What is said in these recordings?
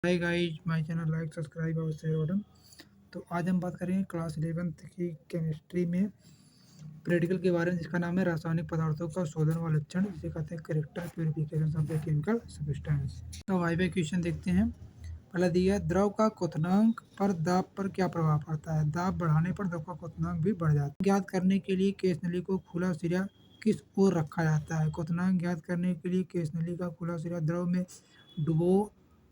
Hi guys, my channel like subscribe और share button. तो आज हम बात करेंगे क्लास 11th की केमिस्ट्री में प्रैक्टिकल के बारे में, जिसका नाम है रासायनिक पदार्थों का शोधन व लक्षण, जिसे कहते हैं character purification of the chemical substance. तो वाइवा क्वेश्चन देखते हैं। पहला दिया है, द्रव का क्वथनांक पर दाब पर क्या प्रभाव पड़ता है। दाब बढ़ाने पर द्रव का क्वथनांक भी बढ़ जाता है। ज्ञात करने के लिए केस नली को खुला सिरा किस ओर रखा जाता है। क्वथनांक ज्ञात करने के लिए केस नली का खुला सिरा द्रव में डुबो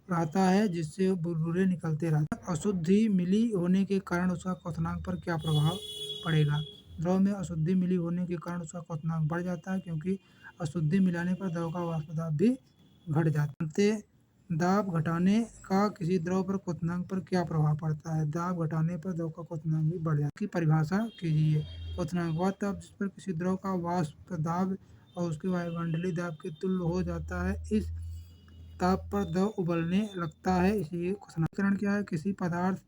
रहता है, जिससे बुलबुले निकलते रहते हैं। अशुद्धि मिली होने के कारण उसका क्वथनांक पर क्या प्रभाव पड़ेगा। द्रव में अशुद्धि मिली होने के कारण उसका क्वथनांक बढ़ जाता है, क्योंकि अशुद्धि मिलाने पर द्रव का वाष्प दाब भी घट जाता है। दाब घटाने का किसी द्रव पर क्वथनांक पर क्या प्रभाव पड़ता है। दाब घटाने पर द्रव का क्वथनांक भी बढ़ जाता है। इसकी परिभाषा कीजिए। क्वथनांक वह ताप जिस पर किसी द्रव का वाष्प दाब और उसके वायुमंडलीय दाब के तुल्य हो जाता है। इस ताप पर द्रव उबलने लगता है, इसलिए क्वथनांकरण क्या है। किसी पदार्थ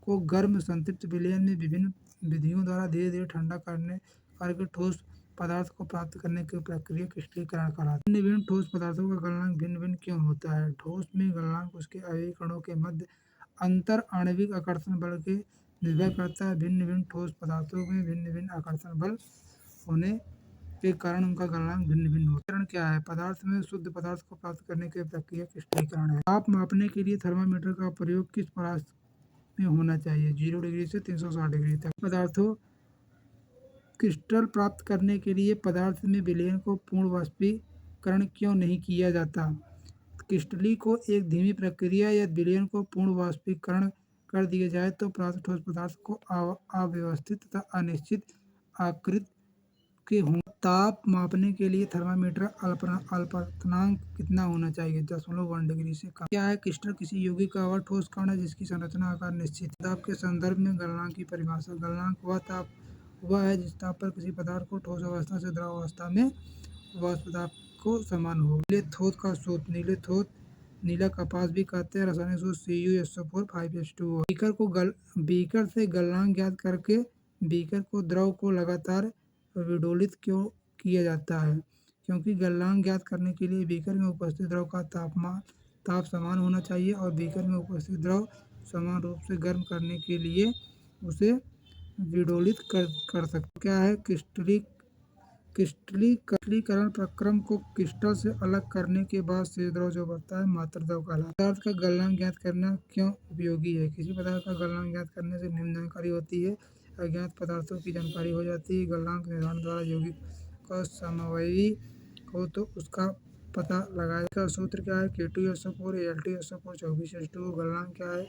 को गर्म संतृप्त विलयन में विभिन्न विधियों द्वारा धीरे धीरे ठंडा करके ठोस पदार्थ को प्राप्त करने की प्रक्रिया क्रिस्टलीकरण कहलाती है। भिन्न भिन्न ठोस पदार्थों का गलनांक भिन्न भिन्न क्यों होता है। ठोस में गलनांक उसके अवयवी कणों के मध्य अंतर आणविक आकर्षण बल के निर्भर करता है। भिन्न भिन्न ठोस पदार्थों में भिन्न भिन्न आकर्षण बल होने के कारण उनका गलनांक भिन्न भिन्न होता है। क्या है। पदार्थ में शुद्ध पदार्थ को प्राप्त करने की प्रक्रिया क्रिस्टलीकरण है। ताप मापने के लिए थर्मामीटर का प्रयोग किस पदार्थ में होना चाहिए। 0 डिग्री से 360 डिग्री तक। पदार्थों क्रिस्टल प्राप्त करने के लिए पदार्थ में विलयन को पूर्ण वाष्पीकरण क्यों नहीं किया जाता। क्रिस्टली को एक धीमी प्रक्रिया या विलयन को पूर्ण वाष्पीकरण कर दिया जाए तो प्राप्त ठोस पदार्थ को अव्यवस्थित तथा अनिश्चित आकृति के हों। ताप मापने के लिए थर्मामीटर अल्पतनांक कितना होना चाहिए। 0.1 डिग्री से कम। क्या है। क्रिस्टल किसी यौगिक का वह ठोस कण है जिसकी संरचना आकार निश्चित है। ताप के संदर्भ में गलनांक की परिभाषा। गलनांक वह ताप वह है जिस ताप पर किसी पदार्थ को ठोस अवस्था से द्रव अवस्था में वाष्प दाब को समान हो। नीले थोथ का सूत्र। नीले थोथ नीला कपास भी कहते हैं। रासायनिक सूत्र CuSO4 5H2O। बीकर से गलनांक ज्ञात करके बीकर को द्रव को लगातार विडोलित क्यों किया जाता है। क्योंकि गलनांक ज्ञात करने के लिए बीकर में उपस्थित द्रव का ताप समान होना चाहिए और बीकर में उपस्थित द्रव समान रूप से गर्म करने के लिए उसे विडोलित कर सकते। क्या है। क्रिस्टलीकरण प्रक्रम को क्रिस्टल से अलग करने के बाद शेष द्रव जो बचता है मात्र द्रव कहलाता है। पदार्थ का गलनांक ज्ञात करना क्यों उपयोगी है। किसी पदार्थ का गलनांक ज्ञात करने से निम्न जानकारी होती है। अज्ञात पदार्थों की जानकारी हो जाती है। गलनांक निर्धारण द्वारा यौगिक का समअवयवी हो तो उसका पता लगाया। इसका सूत्र क्या है। K2SO4 Al2SO4 24H2O। गलनांक क्या है।